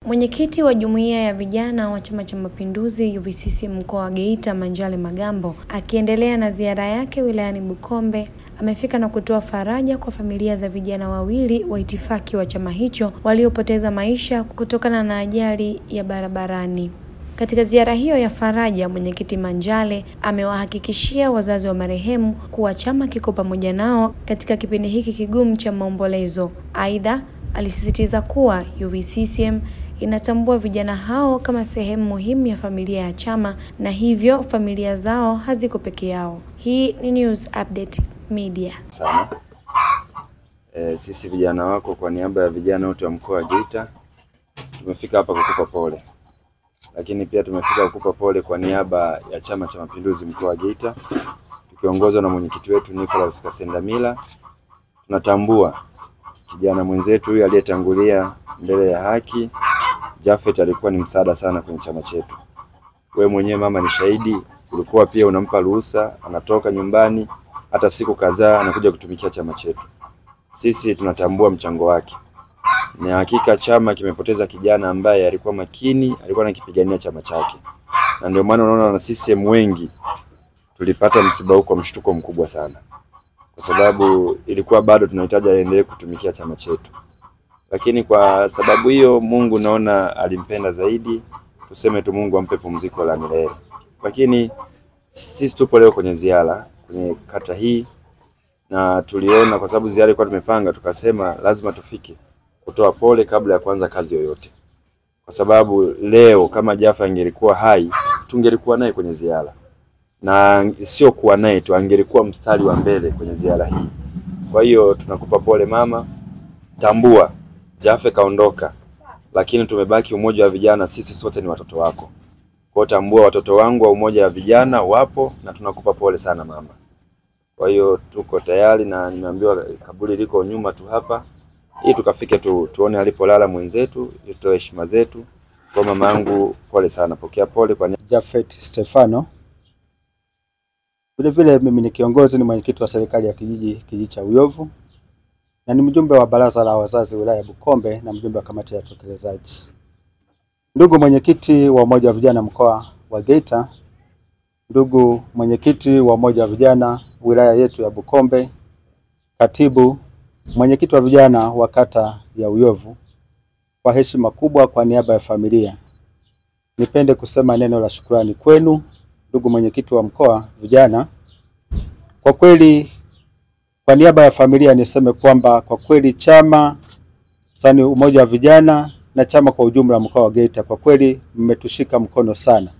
Mwenyekiti wa Jumuiya ya Vijana wa Chama cha Mapinduzi UVCCM mkoa wa Geita, Manjale Magambo, akiendelea na ziara yake wilayani Bukombe, amefika na kutoa faraja kwa familia za vijana wawili wa itifaki wa chama hicho waliopoteza maisha kutokana na ajali ya barabarani. Katika ziara hiyo ya faraja, Mwenyekiti Manjale amewahakikishia wazazi wa marehemu kuwa chama kiko pamoja nao katika kipindi hiki kigumu cha maombolezo. Aidha, alisisitiza kuwa UVCCM inatambua vijana hao kama sehemu muhimu ya familia ya chama na hivyo familia zao haziko peke yao. Hii ni News Update Media. Sana. Sisi vijana wako kwa niaba ya vijana wote wa mkoa wa Geita tumefika hapa kukupa pole. Lakini pia tumefika kukupa pole kwa niaba ya Chama cha Mapinduzi mkoa wa Geita tukiongozwa na mwenyekiti wetu Nicholas Kasendamila. Tunatambua kijana mwenzetu huyu aliyetangulia mbele ya haki. Jafet alikuwa ni msaada sana kwenye chama chetu. Wewe mwenyewe mama ni shahidi, ulikuwa pia unampa ruhusa, anatoka nyumbani hata siku kadhaa anakuja kutumikia chama chetu. Sisi tunatambua mchango wake. Ni hakika chama kimepoteza kijana ambaye alikuwa makini, alikuwa anakipigania chama chake. Na ndio maana unaona na CCM wengi tulipata msiba huu kwa mshtuko mkubwa sana. Kwa sababu ilikuwa bado tunahitaji aendelee kutumikia chama chetu. Lakini kwa sababu hiyo Mungu naona alimpenda zaidi, tuseme tu Mungu ampe pumziko la milele. Lakini sisi tupo leo kwenye ziara kwenye kata hii na tuliona kwa sababu ziara ilikuwa tumepanga, tukasema lazima tufike kutoa pole kabla ya kuanza kazi yoyote. Kwa sababu leo kama Jaffa angelikuwa hai, tungelikuwa naye kwenye ziara. Na sio kuwa naye tu, angelikuwa mstari wa mbele kwenye ziara hii. Kwa hiyo tunakupa pole mama. Tambua Jaffa kaondoka, lakini tumebaki umoja wa vijana, sisi sote ni watoto wako. Kwa tambua watoto wangu wa umoja wa vijana wapo na tunakupa pole sana mama. Kwa hiyo tuko tayari na nimeambiwa kaburi liko nyuma tu hapa. Ili tukafike tuone alipolala mwenzetu, tutoe heshima zetu. Kwa mama yangu pole sana, pokea pole kwa Jafet Stefano. Vile mimi ni kiongozi, ni mwenyekiti wa serikali ya kijiji cha Uyovu. Na ni mjumbe wa baraza la wazazi wilaya ya Bukombe na mjumbe wa kamati ya utekelezaji. Ndugu mwenyekiti wa umoja wa vijana mkoa wa Geita, ndugu mwenyekiti wa umoja wa vijana wilaya yetu ya Bukombe, katibu, mwenyekiti wa vijana wa kata ya Uyovu, kwa heshima kubwa kwa niaba ya familia, nipende kusema neno la shukrani kwenu ndugu mwenyekiti wa mkoa vijana. Kwa kweli kwa niaba ya familia niseme kwamba kwa kweli chama sani umoja wa vijana na chama kwa ujumla mkoa wa Geita kwa kweli mmetushika mkono sana.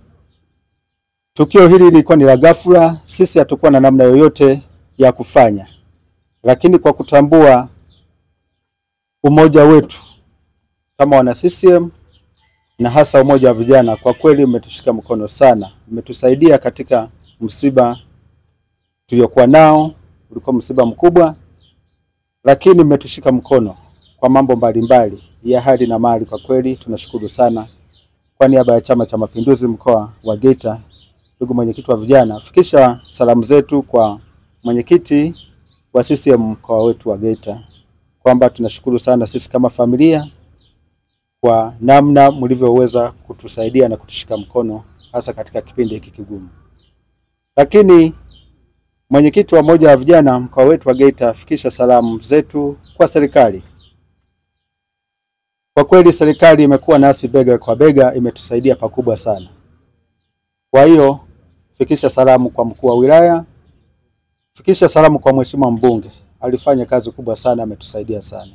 Tukio hili lilikuwa ni la ghafla, sisi hatukuwa na namna yoyote ya kufanya. Lakini kwa kutambua umoja wetu kama wana CCM na hasa umoja wa vijana, kwa kweli mmetushika mkono sana. Mmetusaidia katika msiba tuliokuwa nao, ulikuwa msiba mkubwa, lakini mmetushika mkono kwa mambo mbalimbali ya hali na mali. Kwa kweli tunashukuru sana. Kwa niaba ya Chama cha Mapinduzi mkoa wa Geita, ndugu mwenyekiti wa vijana, fikisha salamu zetu kwa mwenyekiti wa CCM mkoa wetu wa Geita kwamba tunashukuru sana sisi kama familia kwa namna mlivyoweza kutusaidia na kutushika mkono hasa katika kipindi hiki kigumu. Lakini mwenyekiti wa umoja wa vijana mkoa wetu wa Geita, fikisha salamu zetu kwa serikali. Kwa kweli serikali imekuwa nasi bega kwa bega, imetusaidia pakubwa sana. Kwa hiyo fikisha salamu kwa mkuu wa wilaya, fikisha salamu kwa mheshimiwa mbunge, alifanya kazi kubwa sana, ametusaidia sana.